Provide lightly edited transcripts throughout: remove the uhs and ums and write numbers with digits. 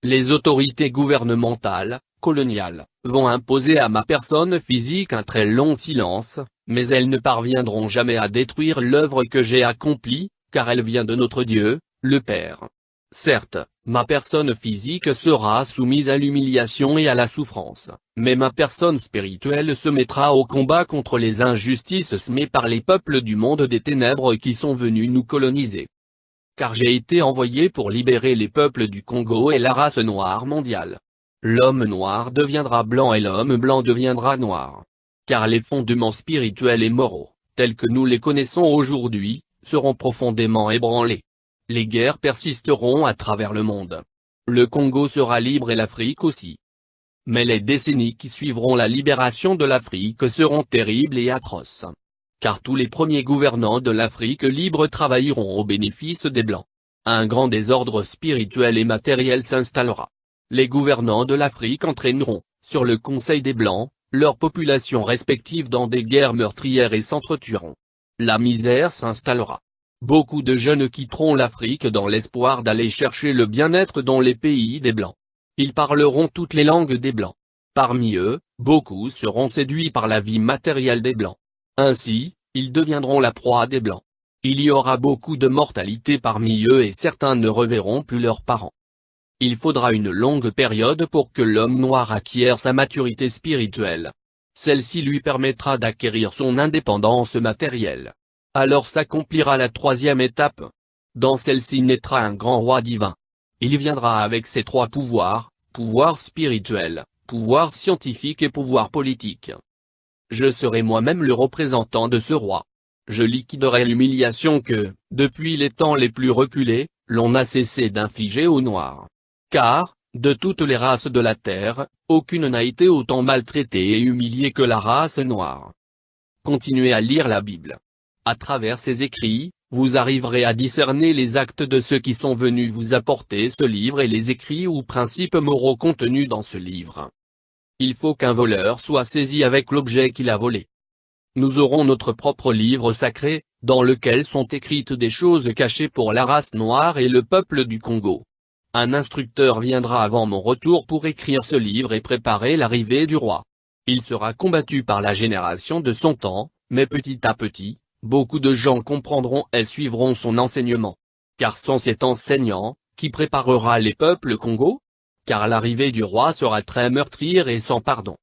Les autorités gouvernementales, coloniales, vont imposer à ma personne physique un très long silence, mais elles ne parviendront jamais à détruire l'œuvre que j'ai accomplie, car elle vient de notre Dieu, le Père. Certes, ma personne physique sera soumise à l'humiliation et à la souffrance, mais ma personne spirituelle se mettra au combat contre les injustices semées par les peuples du monde des ténèbres qui sont venus nous coloniser. Car j'ai été envoyé pour libérer les peuples du Congo et la race noire mondiale. L'homme noir deviendra blanc et l'homme blanc deviendra noir. Car les fondements spirituels et moraux, tels que nous les connaissons aujourd'hui, seront profondément ébranlés. Les guerres persisteront à travers le monde. Le Congo sera libre et l'Afrique aussi. Mais les décennies qui suivront la libération de l'Afrique seront terribles et atroces. Car tous les premiers gouvernants de l'Afrique libre travailleront au bénéfice des Blancs. Un grand désordre spirituel et matériel s'installera. Les gouvernants de l'Afrique entraîneront, sur le conseil des Blancs, leurs populations respectives dans des guerres meurtrières et s'entretueront. La misère s'installera. Beaucoup de jeunes quitteront l'Afrique dans l'espoir d'aller chercher le bien-être dans les pays des Blancs. Ils parleront toutes les langues des Blancs. Parmi eux, beaucoup seront séduits par la vie matérielle des Blancs. Ainsi, ils deviendront la proie des Blancs. Il y aura beaucoup de mortalité parmi eux et certains ne reverront plus leurs parents. Il faudra une longue période pour que l'homme noir acquiert sa maturité spirituelle. Celle-ci lui permettra d'acquérir son indépendance matérielle. Alors s'accomplira la troisième étape. Dans celle-ci naîtra un grand roi divin. Il viendra avec ses trois pouvoirs, pouvoir spirituel, pouvoir scientifique et pouvoir politique. Je serai moi-même le représentant de ce roi. Je liquiderai l'humiliation que, depuis les temps les plus reculés, l'on n'a cessé d'infliger aux Noirs. Car, de toutes les races de la terre, aucune n'a été autant maltraitée et humiliée que la race noire. Continuez à lire la Bible. À travers ces écrits, vous arriverez à discerner les actes de ceux qui sont venus vous apporter ce livre et les écrits ou principes moraux contenus dans ce livre. Il faut qu'un voleur soit saisi avec l'objet qu'il a volé. Nous aurons notre propre livre sacré, dans lequel sont écrites des choses cachées pour la race noire et le peuple du Congo. Un instructeur viendra avant mon retour pour écrire ce livre et préparer l'arrivée du roi. Il sera combattu par la génération de son temps, mais petit à petit, beaucoup de gens comprendront et suivront son enseignement. Car sans cet enseignant, qui préparera les peuples Congo? Car l'arrivée du roi sera très meurtrière et sans pardon.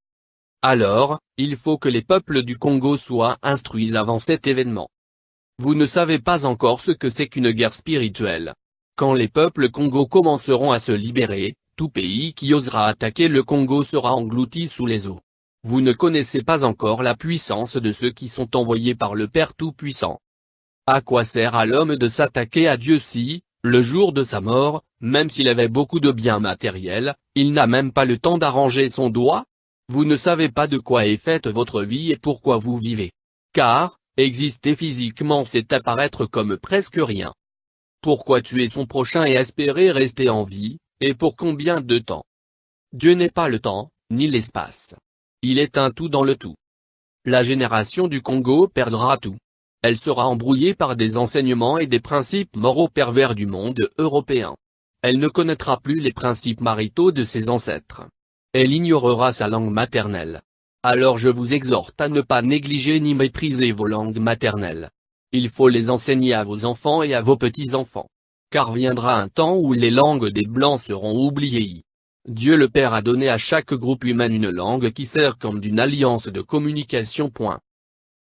Alors, il faut que les peuples du Congo soient instruits avant cet événement. Vous ne savez pas encore ce que c'est qu'une guerre spirituelle. Quand les peuples Congo commenceront à se libérer, tout pays qui osera attaquer le Congo sera englouti sous les eaux. Vous ne connaissez pas encore la puissance de ceux qui sont envoyés par le Père Tout-Puissant. À quoi sert à l'homme de s'attaquer à Dieu si, le jour de sa mort, même s'il avait beaucoup de biens matériels, il n'a même pas le temps d'arranger son doigt? Vous ne savez pas de quoi est faite votre vie et pourquoi vous vivez. Car, exister physiquement c'est apparaître comme presque rien. Pourquoi tuer son prochain et espérer rester en vie, et pour combien de temps? Dieu n'est pas le temps, ni l'espace. Il est un tout dans le tout. La génération du Congo perdra tout. Elle sera embrouillée par des enseignements et des principes moraux pervers du monde européen. Elle ne connaîtra plus les principes maritaux de ses ancêtres. Elle ignorera sa langue maternelle. Alors je vous exhorte à ne pas négliger ni mépriser vos langues maternelles. Il faut les enseigner à vos enfants et à vos petits-enfants. Car viendra un temps où les langues des Blancs seront oubliées. Dieu le Père a donné à chaque groupe humain une langue qui sert comme d'une alliance de communication.